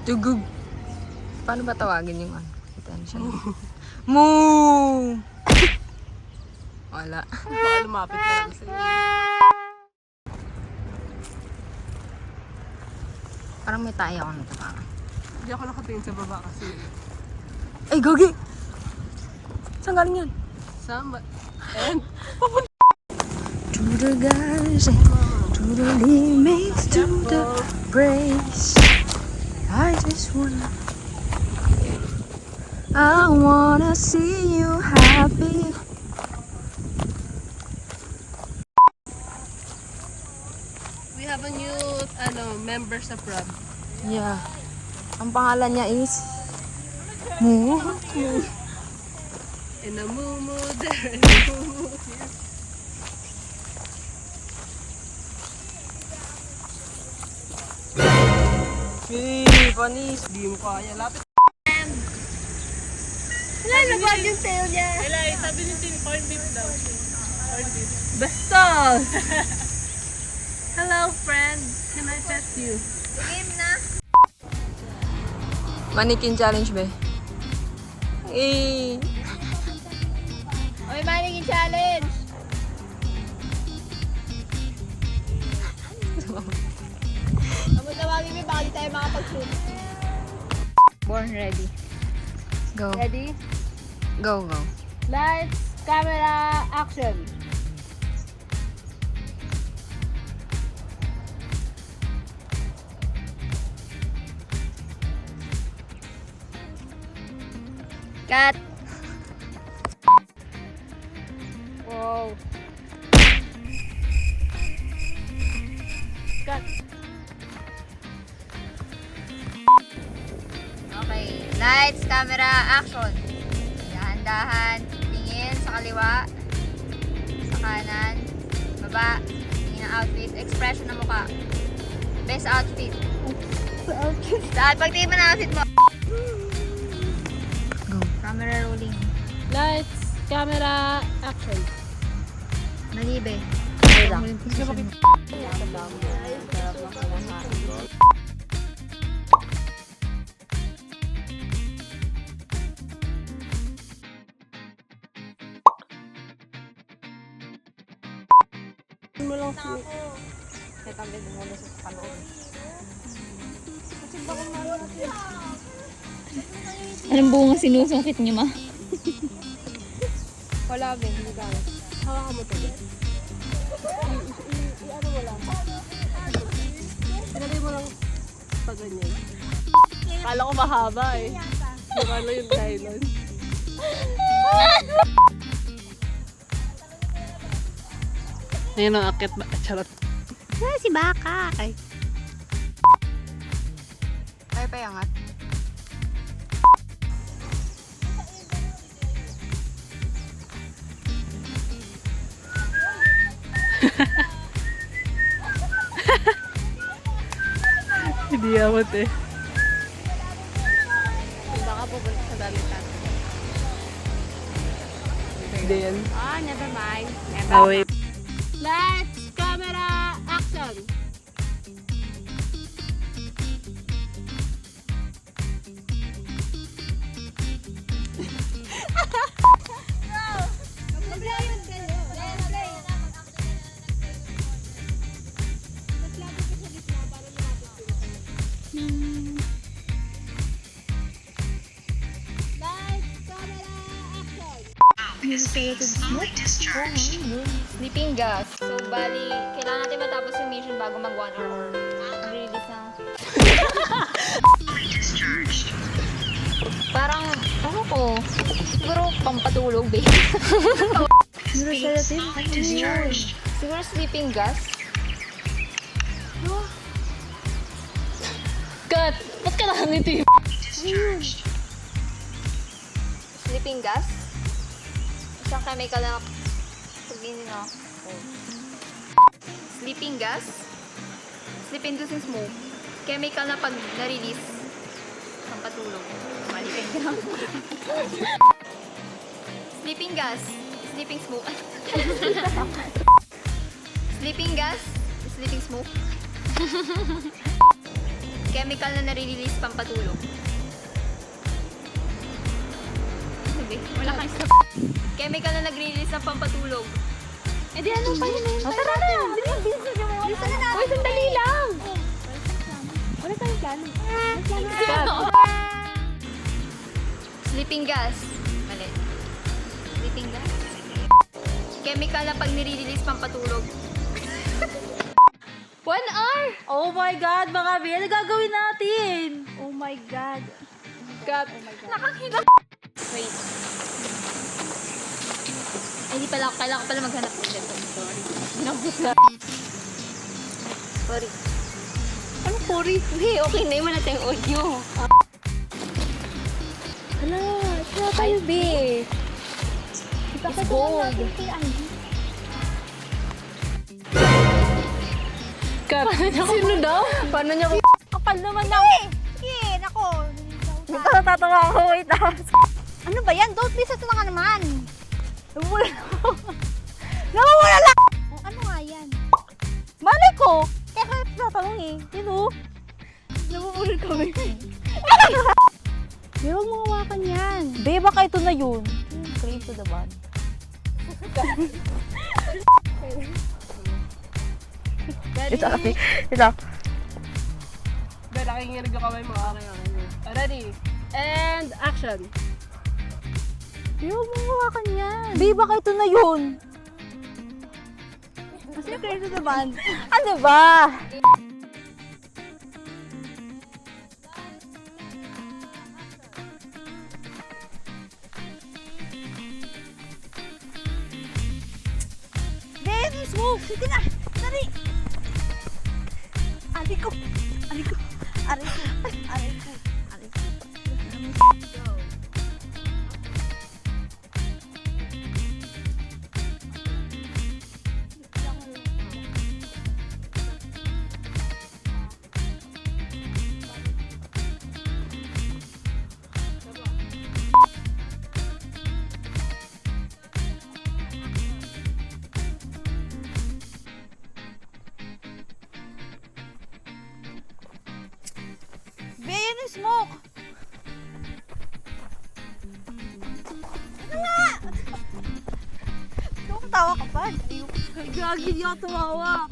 Tugug. Paano ba tawagin yung ano? Attention. Moo! Wala. Baka lumapit ka lang sa'yo. Parang may tayo ako nito pa. Hindi ako nakatingin sa baba kasi. Ay, Gogi! Saan galing yan? Sama. And, To the guys, to the limits, to the praise. I just wanna see you happy. we have a new, member sa prom. Yeah. Ang pangalan niya is Moo. In a mumu, there in a mumu. Hey, panis. Di mo kaya. Lapit. Wala na ba yung tail niya? Elay, sabi ni Tin, corn beef daw. Corn beef. Bastos! Hello, friend. Can I pet you? Game na. Mannequin challenge ba? Eh. Oy, maningin challenge. Amo tawagin mo, baka di tayo makapag-shoot. Born ready. Go. Ready? Go, go. Lights, camera, action. Cut. Wow. Cut. Okay. Lights, camera, action. Dahan-dahan. Tingin sa kaliwa. Sa kanan. Baba. Tingin ang outfit. Expression ng mukha. Best outfit. Saan? Pagtingin mo na outfit mo. Go. Camera rolling. Lights, camera, action. Malibe. Okay lang. Mo lang si... Anong bunga sinusungkit niyo, ma? Wala, Ben. Hindi ka. Hawakan mo to, Ben. Ano mo lang. Ilagay mo lang pa ganyan. Kala ko mahaba eh. Mukha na yung nylon. Ngayon ang akit ba? Charot. Si Baka. Ay. Ay, payangat. Hindi awat eh. Baka pupunta sa dalitan. Hindi yan. Ah, never mind. Oh, wait. Lights, camera, action. Sleeping gas. So, bali, kailangan natin matapos yung mission bago mag 1 hour or release na. Parang, ano ko, siguro pampatulog, babe. Siguro sedative? Ano yun? Siguro sleeping gas? Cut! Ba't ka nakangiti? Sleeping gas? Isang chemical na sabihin na. Sleeping gas? Sleep-inducing smoke. Chemical na pag na-release ang patulog. Malikin ka. Sleeping gas. Sleeping smoke. Sleeping gas. Sleeping smoke. Chemical na nare-release pampatulog. Sabi, wala kang stop. Chemical na nag-release ng pampatulog. Eh di ano pa yun? Tara na! Bilisan na natin. Uy, sandali lang! Wala tayong plano. Sleeping gas. Mali. Sleeping gas. Chemical na pag nire-release pampatulog. 1 hour! Oh my God, mga Bea, ano gagawin natin? Oh my God. God. Oh my God. Nakakita. Wait. Ay, hindi pala. Kailangan ko pala maghanap ng laptop. Sorry. Ginambot na. Sorry. Ano, Cory? Hey, okay na. Iwan natin yung audio. Hala, siya tayo, Bea. It's gold. Kat, sino daw? Paano niya Kapal naman lang. Sige, nako. Hindi ka natatawa ako. Wait, Ano ba yan? Don't listen to ka naman. Nawawala lang. Oh, ano nga yan? Malay ko! Kaya ka tatanong eh. Yun o. Namumulol kami. Di huwag mo hawakan yan. Be, baka ito na yun. Crave to the band. Ito kasi. Ito. Be, nakinginig yung kamay mo. Ready? And action. Di huwag mo hawakan yan. Be, baka ito na yun. Kasi crazy to the band. Ano ba? Babe, smoke. Sige na. Dali. Aray ko. Aray ko. Aray ko. Aray ko. Aray ko. Babe, yan yung smoke. Ano nga? Ano tawa ka pa? Gagi, di ako tumawa.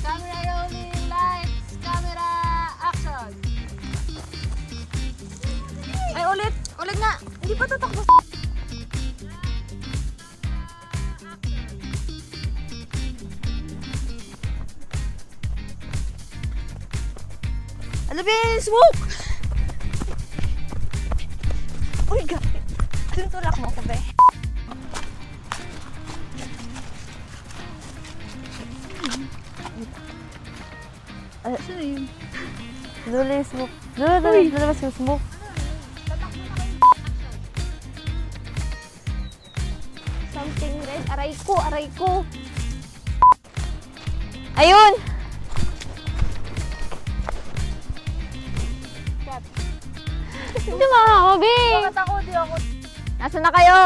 Camera rolling, lights, camera, action! Ay, ulit. Ulit nga! Hindi pa tatakbo. Ano ba yung smoke? Uy, gabi. Tinutulak mo ko, be. Sino yun? Dula yung smoke. Dula yung smoke. Something red. Aray ko, aray ko. Ayun! Hindi makakabi. Bakit ako? Di ako. Nasaan na kayo?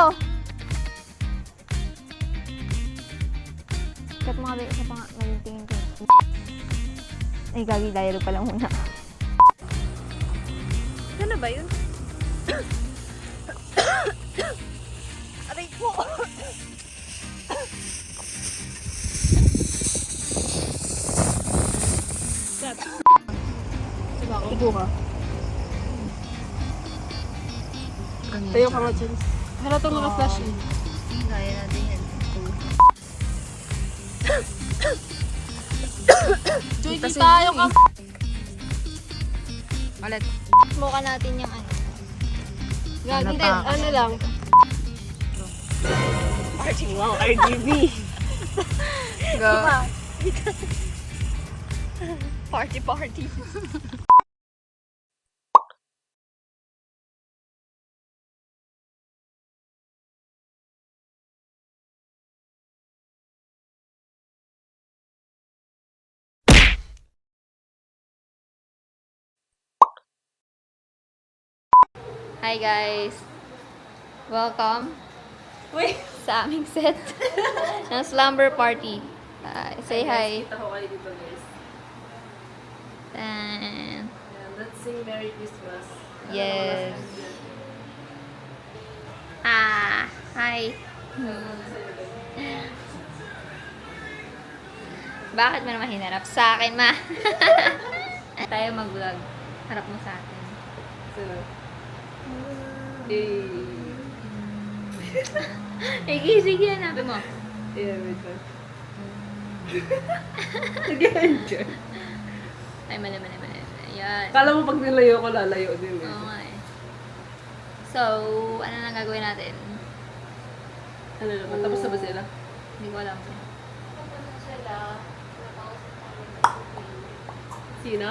Kat mga be, sa pang tingin ko. Ay, gagi, dialogue pala muna. Ano ba yun? Aray ko! Igo ka. Tayo ka nga dyan. Pero itong naka-flash in. Kaya natin yan. Joy, kita yung kam... Ulit. Smoke natin yung ano. Gagi, Ano pa? ano lang. Wow, RGB. Go. Party, party. Hi guys! Welcome Wait. sa aming set ng slumber party. Say hi. Kita ko kayo dito, guys. And Let's sing Merry Christmas. yes. Ah, hi. Bakit mo naman hinarap sa akin, ma? Tayo mag-vlog. Harap mo sa akin. So, Sige, sige, hanapin mo. yeah, wait lang. Nag-enjoy. Ay, mali. Ayan. Kala mo pag nilayo ko, lalayo din eh. Oo nga eh. So, ano na gagawin natin? Ano naman, tapos na ba sila? Hindi ko alam. Sino?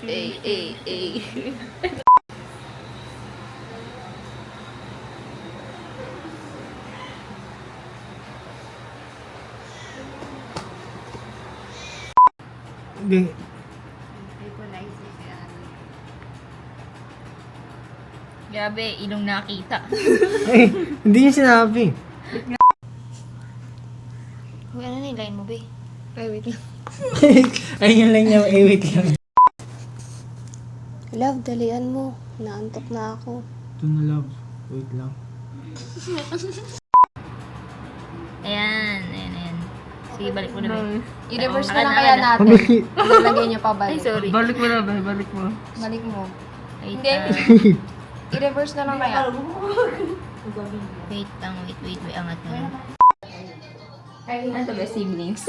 Ay. Hindi. Grabe, ilong nakita. Ay, hindi niya sinabi. Uy, ano na yung line mo, be? Ay, wait lang. Ay, yun lang niya. Ay, wait lang. Love, dalian mo. Naantok na ako. Ito na, love. Wait lang. Ayan. Sige, balik mo na, be. I-reverse na Akan, lang kaya akan. natin. Lalagay niya pa Ay, balik. sorry. Balik mo na ba? Balik mo. Balik mo. Wait Hindi. lang. I-reverse na lang kaya. Wait, angat mo. Ano to ba, siblings?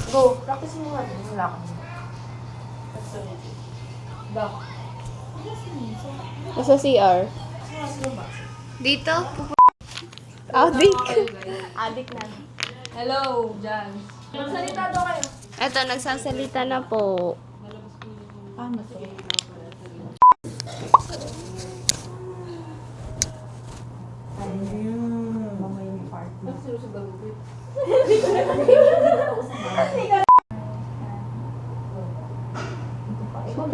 Go. Practice mo nga din. Wala ka. Nasa CR. Dito? Adik. Adik na. Hello, Jan. Eto, nagsasalita na po.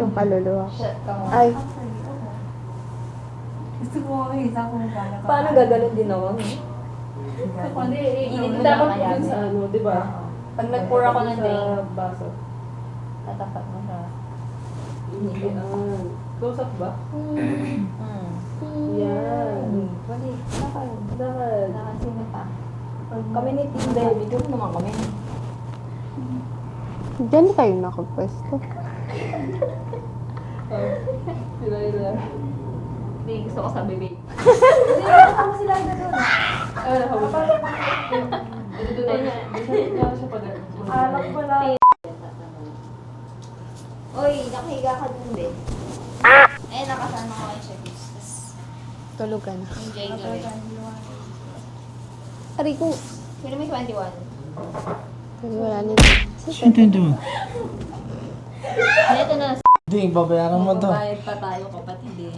Yung kaluluwa. Ay. Paano gaganon din ako? Dapat po dun sa ano, di ba? Pag nag-pour ako ng drink, Sa baso. tatapat mo siya. Yan. Close up ba? Yan. Wali. Nakal. Dapat. Nakasino pa. Kami ni Team Baby. Doon naman kami. Diyan kayo nakapwesto. Ila. Hindi, gusto ko sa bebe. Ako sila doon. Ano ka ba? Doon na siya pa din. Alak pa lang. Uy, nakahiga ka dun, be. Eh, nakasama ko kayo siya. Tulog ka na. Enjoy gabi. Aray ko. Sino may 21? Wala nito. Sino ito? Ito na. Hindi, babayaran mo to. Bayad pa tayo kapatid eh.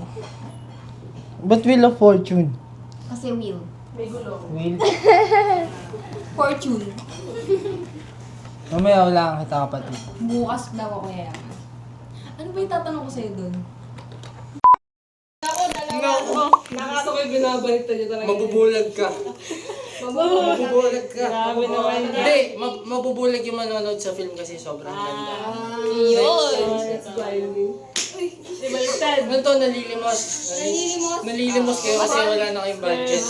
But Wheel of Fortune? Kasi will. Wheel? Fortune. Mamaya wala kang kita, kapatid. Bukas daw ako yayaman. Ano ba yung tatanong ko sa'yo doon? Gusto ko yung binabalita niyo talaga. Mabubulag ka. Mabubulag ka. Grabe naman. Hindi, mabubulag yung manonood sa film kasi sobrang ganda. It's blinding. Di baliktad. Ano to, nalilimos? Nalilimos kayo kasi wala na kayong budget.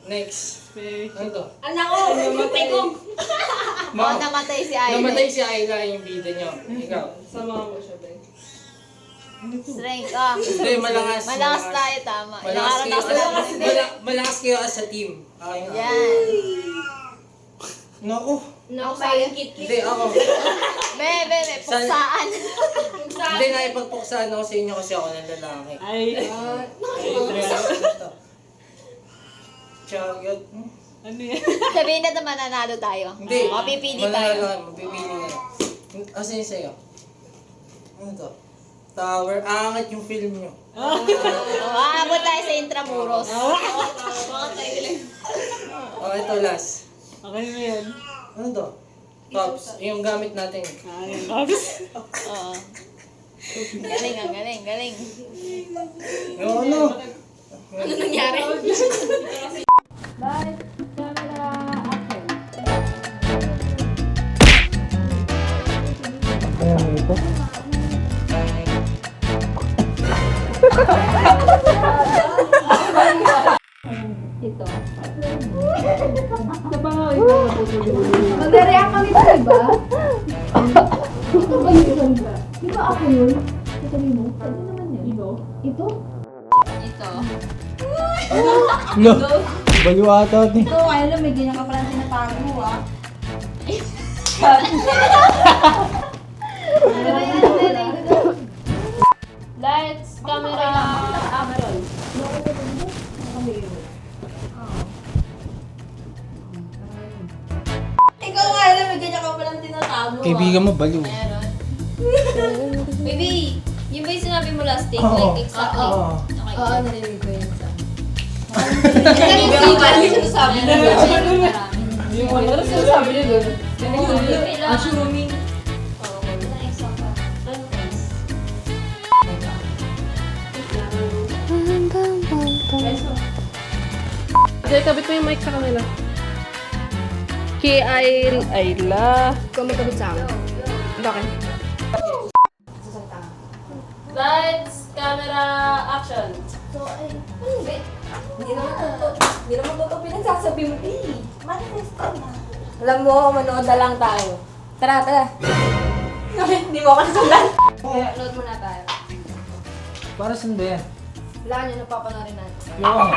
Next. Ano to? Anak ko! Namatay ko! Namatay si Ayla. Namatay si Ayla yung bida niyo. Ikaw. Sama mo siya, Ben. Strength, Hindi, malakas. Malakas tayo, tama. Malakas Ilang kayo, araw na ako malakas kayo as a team. Okay nga. Yan. Naku. No, kit. Hindi, ako. Bebe, puksaan. Hindi, naipagpuksaan ako sa inyo kasi ako ng lalaki. Ay. Chagyot. Ano yan? Sabihin na naman nanalo tayo. Hindi. Mapipili Manalo tayo. kayo, mapipili kayo. Asan yung sa'yo? Ano to? Tower. Aangat yung film nyo. Aabot tayo sa Intramuros. Oh, ito last. Okay na yan. Ano to? Tops. Yung gamit natin. Ay, Ops. Galing, ang galing. Yung ano? Ano nangyari? Ayan, ito. Mag-react kami ba, diba? Ito ba yun? Di ba ako yun? Ito mo? Ano naman yun? Ito? Ito. Lo, baliw ata ito. Ito, kaya lang, may ganyan ka palang tinatago, ah. Lights, camera, action. Ikaw kaya lang, may ganyan ka palang tinatago, ah. Kaibigan mo, baliw. Baby, yun ba yung sinabi mo last thing? Oo. Like, exactly. Oo. Okay. Oo, narinig ko yun sa... Hindi ko sinasabi na marami. Ano sinasabi niya doon? Assuming. Jay, kabit mo yung mic sa kanila. Ayla. Ikaw may kabit sa akin. Bakit? Lights, camera, action. So, ay, ano ba? Hindi naman totoo pinagsasabi mo, eh. Manifest ka na. Alam mo, manood na lang tayo. Tara, tara. Hindi mo ako nasundan. Load muna tayo. Para saan ba yan? Wala nyo, napapanorin natin. Yung.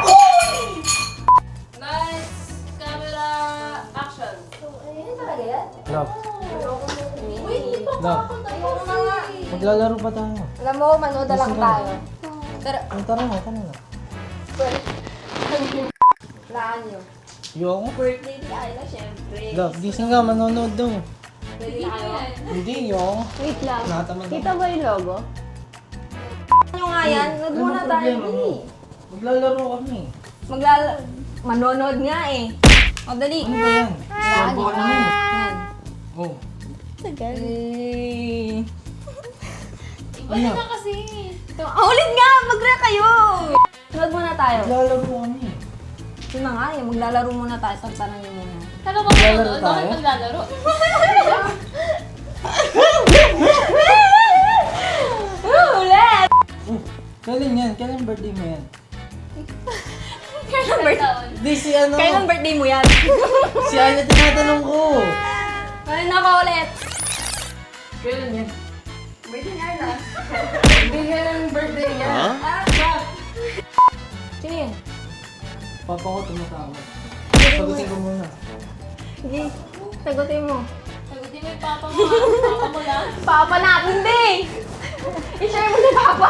Lights, camera, action. So, ay, ano talaga yan? Love. Uy, hindi pa Love. tayo na nga. Maglalaro pa tayo. Alam mo, manood na lang Listen ka. tayo. Tara, Tara na, tara na. laan nyo. Yung. Birthday ni Ayla, syempre. Love, gising ka, manonood daw. Ready na kayo? Hindi, yung. Wait lang. Natamad Kita ba yung logo? Ano nga yan? Load Ano muna tayo. problema mo? Maglalaro kami. Manonood nga eh. O, dali. Ano ba yan? Laan Sorbo nyo. ka naman. Yan. Oh. Eh. Ano? Ulit nga! Mag-react kayo! Load muna tayo. Maglalaro kami. Yun na nga, yung maglalaro muna tayo. Tantanan nyo muna. Kala ko Maglalaro manonood, tayo? bakit maglalaro? Ulit! Oh, kailan yan? Kailan birthday mo yan? Kailan birthday? Hindi, si ano? Kailan birthday mo yan? Si Anya tinatanong ko. Ano na ka ulit? Kailan yan? Birthday niya na. Hindi yan ang birthday niya. Sino yan? Papa ko tumatawag. Sagutin ko muna. Sige, sagutin mo. Sagutin mo yung papa mo. Papa mo lang. Papa natin, di! I-share mo si Papa!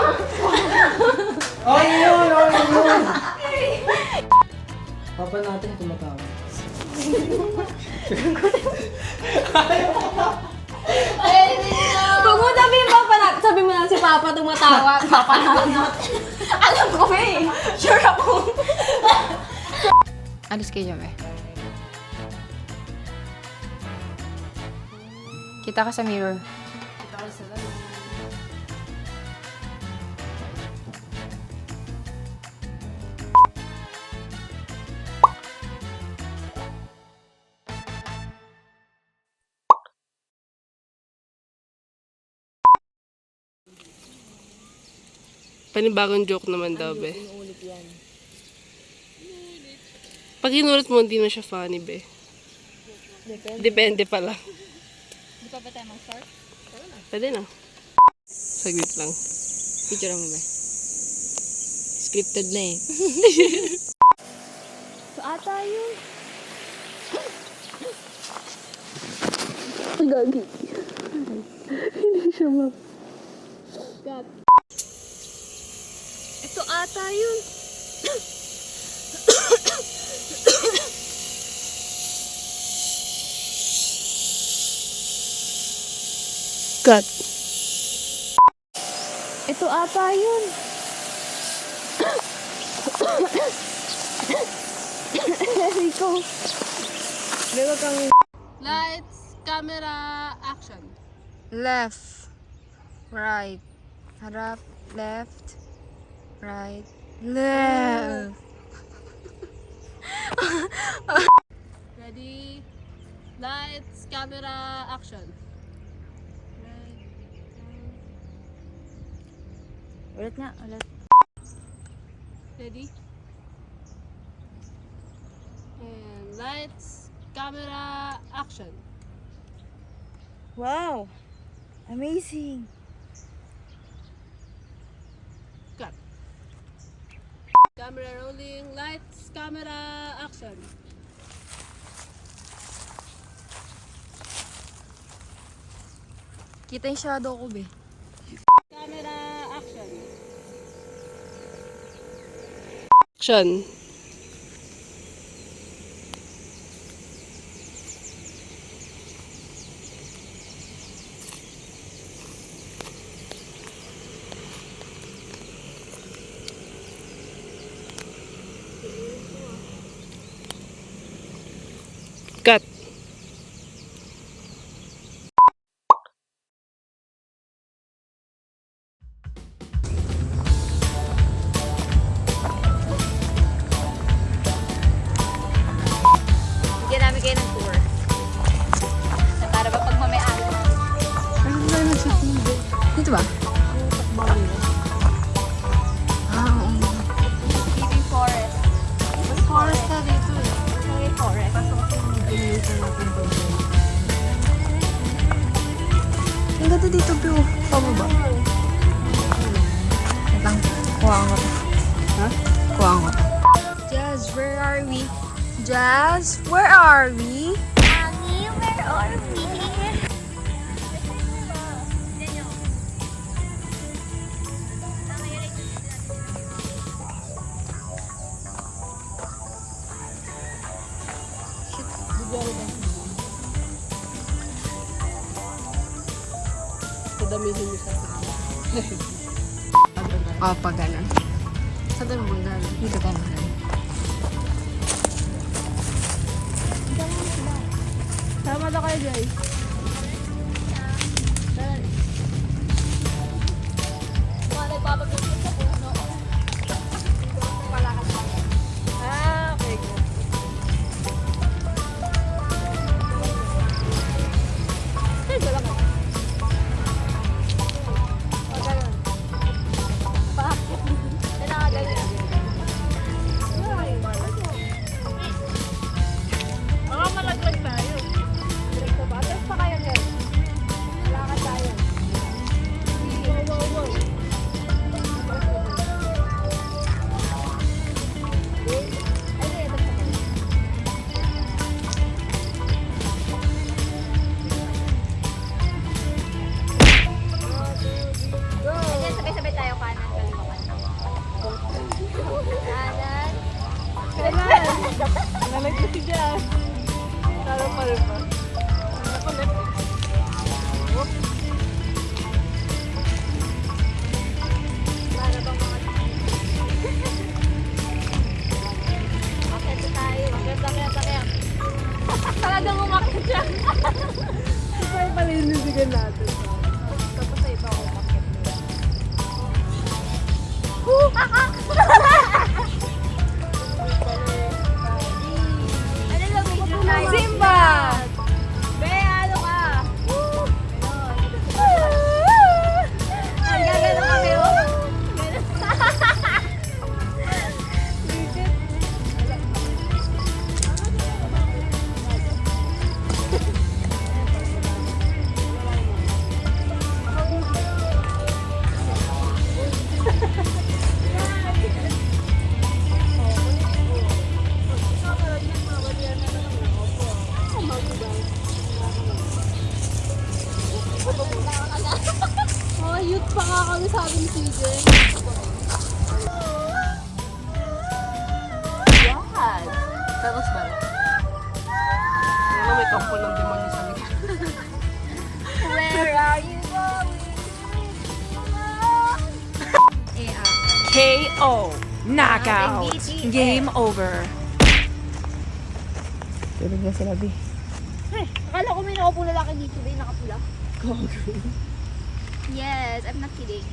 Okay yun! Okay yun! Papa natin tumatawag. Huwag mo sabihin Papa natin. Sabi mo lang si Papa tumatawag. Papa natin. Alam ko eh. Sure ako. Alis kayo, Jabe. Kita ka sa mirror. Panibagong joke naman daw, be. Pag inulit mo, hindi na siya funny, be. Depende pala. Di pa ba tayo mag-start? Pwede na. Saglit lang. Picture mo ba? Scripted na eh. So, ata yun. Ito ata yun. Cut. Ito ata yun. Rico. Lights, camera, action. Left. Right. Harap. Left. Right. Ready? Lights, camera, action. Ulit nga, ulit. Ready? And lights, camera, action. Wow! Amazing! Cut. Camera rolling, lights, camera, action. Kita yung shadow ko, be. Camera, action. Action. Cut. Bigyan namin kayo ng tour. Na para ba pag mamay-ari? Dito ba? Ah, oo. Living forest. Mas forest na dito eh. Living forest. Ang ganda dito, Bill. Pababa. Lang, kuha ko to. Ha? Kuha ko to. Jazz, where are we? Jazz, where are we? Mami, where are we? Padamihin mo sa akin. O, pag ganun. Saan tayo magagaling? Dito tayo magagaling. Tama na kayo, guys. Ah, okay. Good. Ay, wala ka. O, ganun. Bakit? Kailangan ganyan. Baka malaglag tayo. Direkto ba? Tapos pa kayo, guys. Malakad tayo. Wow, wow, wow. Ganyan, sabay-sabay tayo kanan, kaliwa kanan. Kanan. Kailan? Nalag ko si Jazz. Tara pa rin ba? Ako left. Whoop. Para bang mga... Akit na tayo. Akit. Talagang umakit siya. Ito ay palinisigan natin. Tapos sa iba ako bakit nila. Ano lang medyo tayo? Simba! Be, ano ka? Ang gagano kami, oh. Oh, youth pa nga kami sabi ni CJ. Yan. Tapos ba? Ano may tungkol ng demonyo sa likod. Where are you going? KO. Knockout. BTS. Game over. Tulog na sila, be. Akala ko may nakaupo lalaki dito, ba yung nakapula? Yes, I'm not kidding.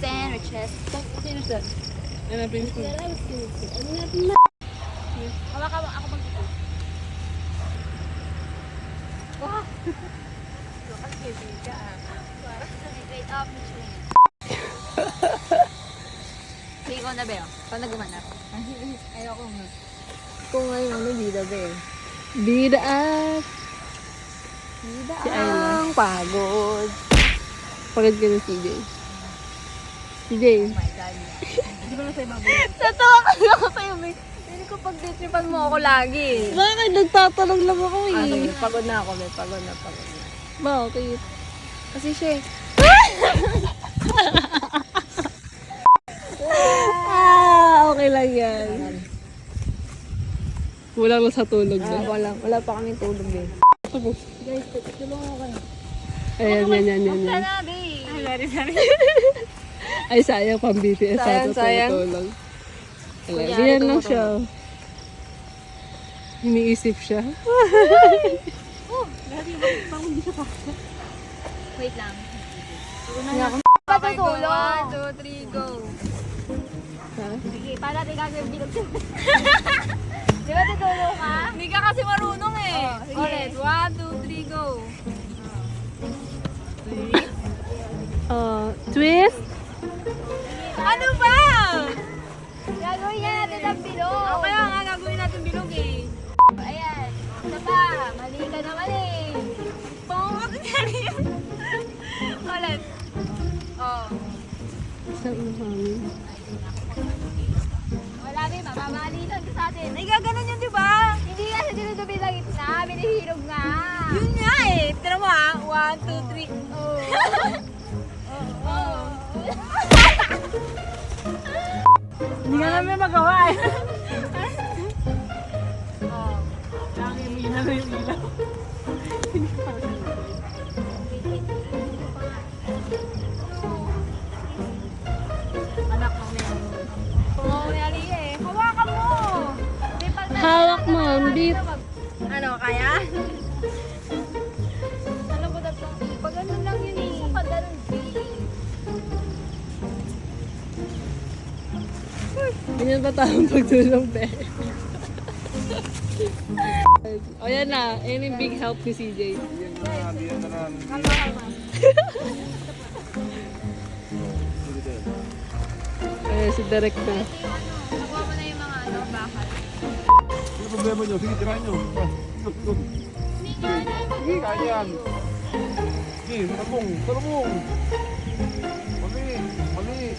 Sandwiches. Hanapin ko. Hawakan mo, ako magkita. Wow! Grade up, Michelin. Sige, ikaw na, Beo. Ikaw na gumanap. Ayoko nga. Kung ngayon, ano, bida ba eh. Bida at Bida Si Ayla. ang pagod. pagod ka na CJ. CJ. Oh my God. Tatawa kasi ako sa'yo, may. Hindi ko pag-ditripan mo ako lagi. Bakit? Nagtatanong lang ako eh. Ano, pagod na ako, may pagod na. Bakit? Kasi siya eh. Okay lang yan. Kulang lang sa tulog na. Wala pa kaming tulog eh. Guys, tulungan ko kayo. Ayan. Ay, sayang pang BTS. Sayang. Tulog. Kunyari, Ganyan lang tumutulog. siya. Iniisip siya. Wait lang. Patutulog. 1, 2, 3, go. Ha? Sige, para natin gagawin bilog siya. Di ba tutulong ka? Hindi ka kasi marunong eh. sige. Ulit, 1, 2, 3, go. Twist. Ano ba? Gagawin nga natin ang bilog. O kaya nga gagawin natin bilog eh. Ayan. Isa pa. Mali ka naman eh. Pangat niya rin. Ulit. Oh. Saan na kami? Wala rin, mababalitan ka sa atin. Ay, gaganon yun, di ba? Hindi kasi dinudubi sa gitna. Binihirog nga. Yun nga eh. Tira mo ah. 1, 2, 3. Oh. Hindi nga namin magawa eh. Anak mo yan. Oo, yali eh. Hawakan mo. Di pag Hawak mo, ang beat. Ano, kaya? Alam ko dapat pag ganun lang yun eh. Pag ganun, Ganyan ba tayong pagtulong, be? O yan na. Ayan yung big help ni CJ. Ayan si Derek na. nakuha mo na yung mga ano, bakal. Ano problema nyo? Sige, tirahan nyo. Ikot. Sige, kaya yan. Sige, talbong. Mali.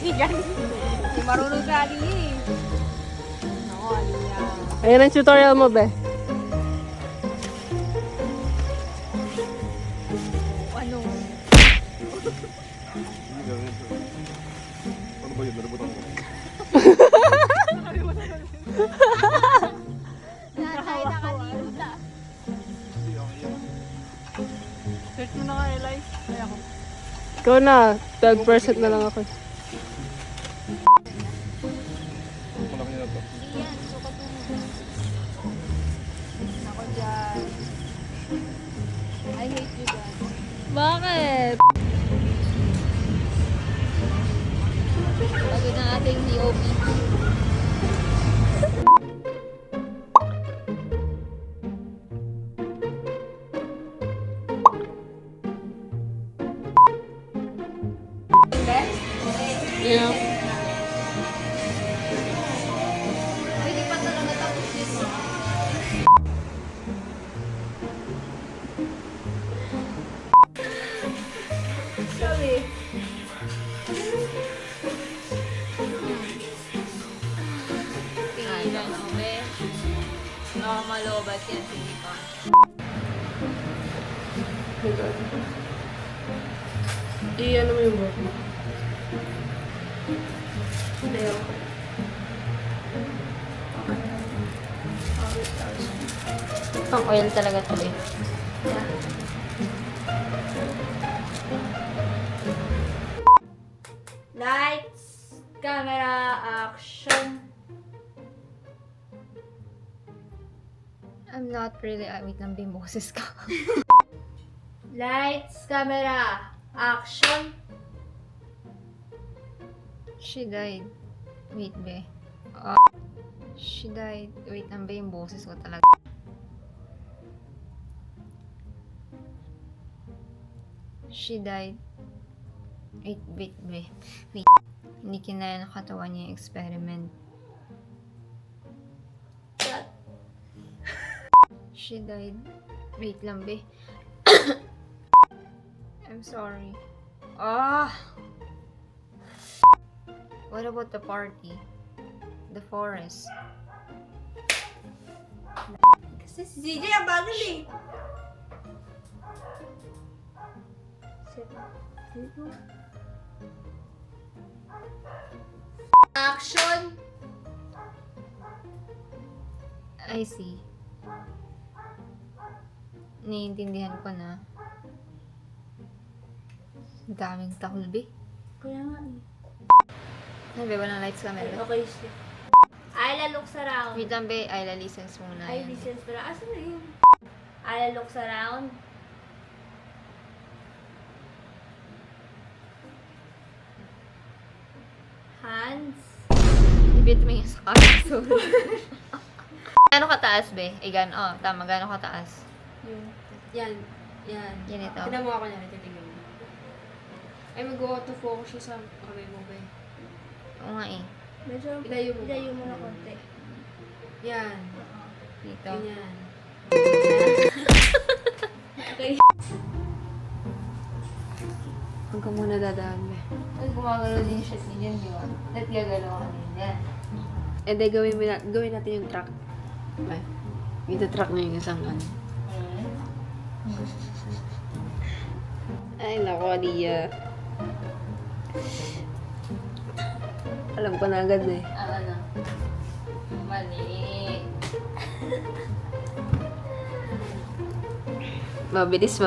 Hindi marunong sa Ali eh. Ako, Aliyah. Ayan ang tutorial mo, be. Ano? Sige, ganun. Ano ba yun? Nalabutan ko. Tatay nakalimutan. Search mo na nga, Eli. Ay ako. Ikaw na. 12% na lang ako. Malaki na to. Hindi yan, sukat mo na. Ako dyan. I hate you guys. Bakit? Pagod ng ating DOP. Yeah. Pwede pa talaga tapos yun. Tingnan mo, be. Malobat yan, sige pa. I-ano mo yung work mo? Pang oil talaga to eh. Lights, camera, action. I'm not really... wait lang, yung boses ko. Lights, camera, action! She died. Wait, be. She died. Wait lang, be, yung boses ko talaga. She died. Wait, be. Wait. Hindi kinaya ng katawan niya yung experiment. She died. Wait lang, be. I'm sorry. What about the party? The forest? Kasi si CJ ang bagal eh. Action! I see. Naiintindihan ko na. Ang daming takol, be. Kaya nga eh. Sabi, walang lights camera. Okay, sige. Ayla looks around. Wait lang, be. Ayla listens muna. Ay, Yan. listens pala. Asan na yun? Ayla looks around. Hands. Ibit mo yung sa kaso. Gano'ng kataas, be? Tama. Gano'ng kataas? Yung, yan. Yan. Yan ito. Tignan mo ako yan. Titignan mo. Ay, mag-auto-focus siya sa kamay mo, ba? Oo nga eh. Medyo, ilayo mo na konti. Yan. Dito. Ganyan. Okay. Huwag ka muna dadaan, be. Ay, gumagalaw din yung shit ni Jen, di ba? Ba't gagalaw ka din yan? Eh, di, gawin natin yung track. Ay, ito-track na yung isang ano. Ay, nako, Dia. Alam ko na agad eh. Ano? Mali. Mabilis.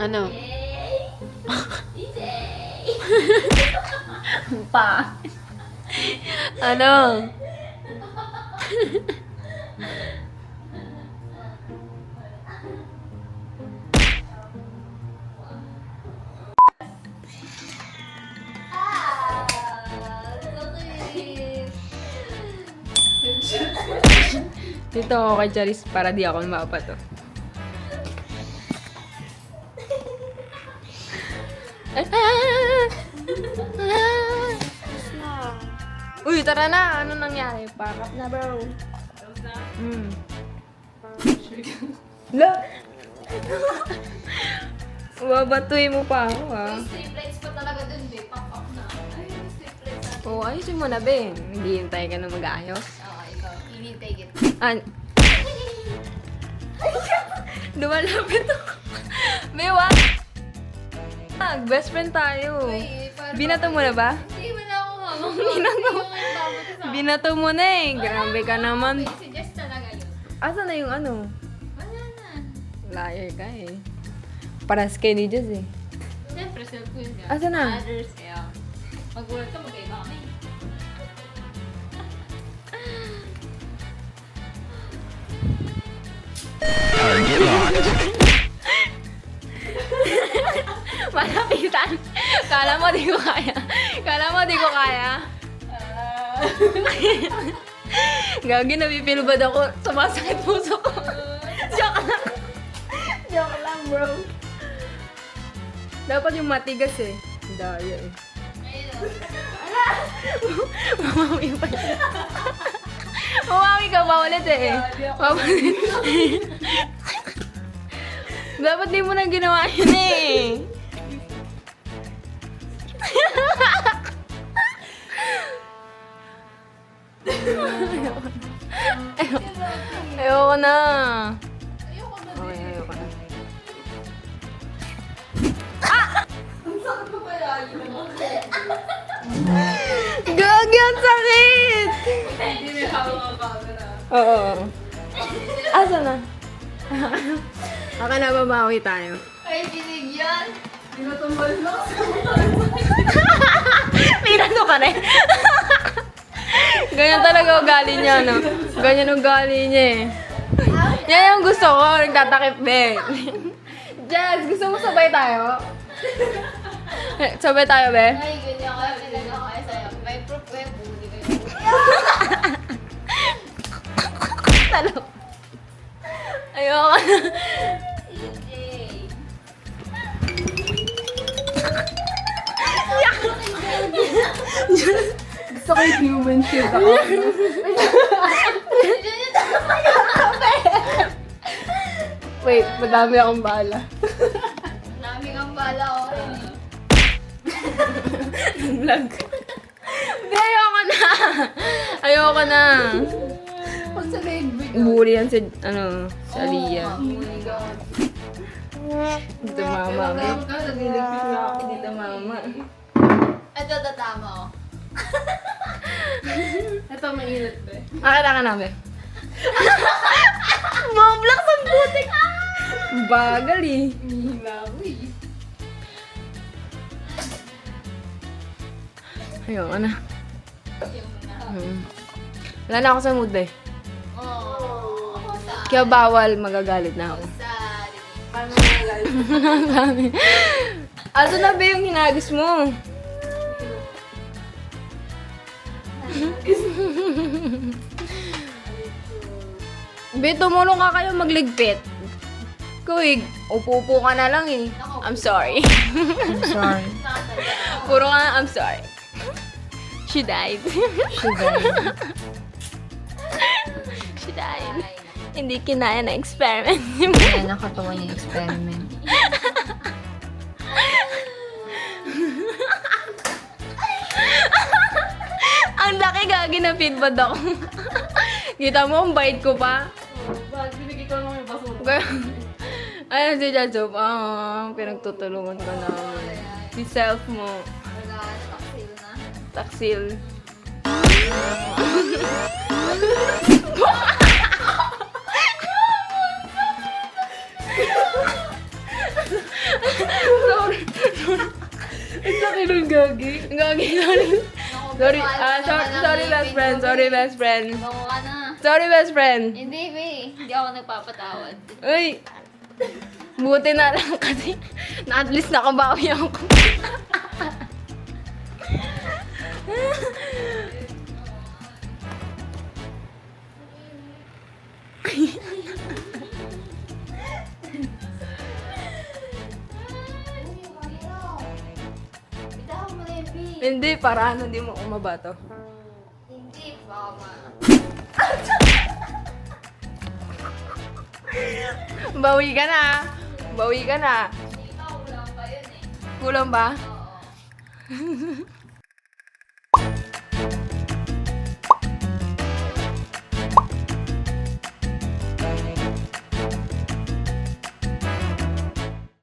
Ano? Pa. Ano? Dito ako kay Charis para di ako mapato. Uy, tara na! Ano nangyari? Pakap na, bro. La! Babatuin mo pa ako, ha? Triplets pa talaga dun, be. Pop-up na. Ayun, triplets na. Oo, ayusin mo na, Ben. Hindi hintay ka na mag-aayos. Oo, ikaw. Inintay kita. Lumalapit ako. Be, what? Best friend tayo. Binato mo na ba? Hindi mo na ako mamang. Binato mo na eh. Grabe ka naman. Si Jess talaga yun. Asa na yung ano? Wala na. Liar ka eh. Paras kayo ni Jess eh. Siyempre, self ko yun. Asa na? Others, kaya. Magulat ka, magkaiba kami. Malapitan. Kala mo di ko kaya. Gagi, nabipilbad ako. Sumasakit puso ko. Joke lang, bro. Dapat yung matigas eh. Daya eh. Mamawi pa siya. Mamawi ka pa ulit eh. Dapat di mo na ginawa yun eh. Ayoko na. Ayoko na. Gagi, ang sakit! Hindi may hawak ang camera. Oo. Asa na? Baka nababawi tayo. Ay, binigyan. Pinano ka rin. Ganyan talaga ugali niya, no? Ganyan ugali niya eh. Yan yung gusto ko, nagtatakip din. Jazz, gusto mo sabay tayo? Sabay tayo, be? Ay, ganyan ka. Pinagyan ko kayo sa'yo. May proof ko yung buli kayo. Talo. Ayoko na. Yay. Gusto ko yung human shit ako. Wait, madami akong bala. Dami kang bala ko rin eh. Vlog. Hindi, ayoko na. Ayoko na. Pag sa neighbor. Buri yan si, ano, si Aliyah. Dito mama. Nagniligpit nga ako. Dito mama. Ito, tatama ko. Ito, mainit ba? Akala ka namin. Mablak sa butik. Bagal eh. Hihila ako eh. Ayoko na. Wala na ako sa mood eh. Oh. Kaya bawal, magagalit na ako. Sorry. Paano nagalit? Ato na ba yung hinagis mo? Be, tumulong ka kayo magligpit. Kuig, upo-upo ka na lang eh. I'm sorry. I'm sorry. Puro ka, I'm sorry. She died. She died. Hindi kinaya na experiment. Yan, nakatawa niya experiment. Ang laki gagi na feedback ako. Kita mo, ang bait ko pa. Bakit binigay ko naman yung basura? Ayun si Jajop, pinagtutulungan ka na. Si self mo. Taksil na. Taksil. Sorry. Ang laki ng gagi. Gagi, sorry. Sorry, sorry best friend, sorry best friend. Bango ka na. Sorry best friend. Hindi, be. Hindi ako nagpapatawad. Uy, buti na lang kasi na at least nakabawi ako. Bitaw mo na yung be. Hindi, para ano, hindi mo umabato. Hindi, baka ma. Bawi ka na. Bawi ka na. Hindi pa, kulang pa yun eh. Kulang ba? Oo.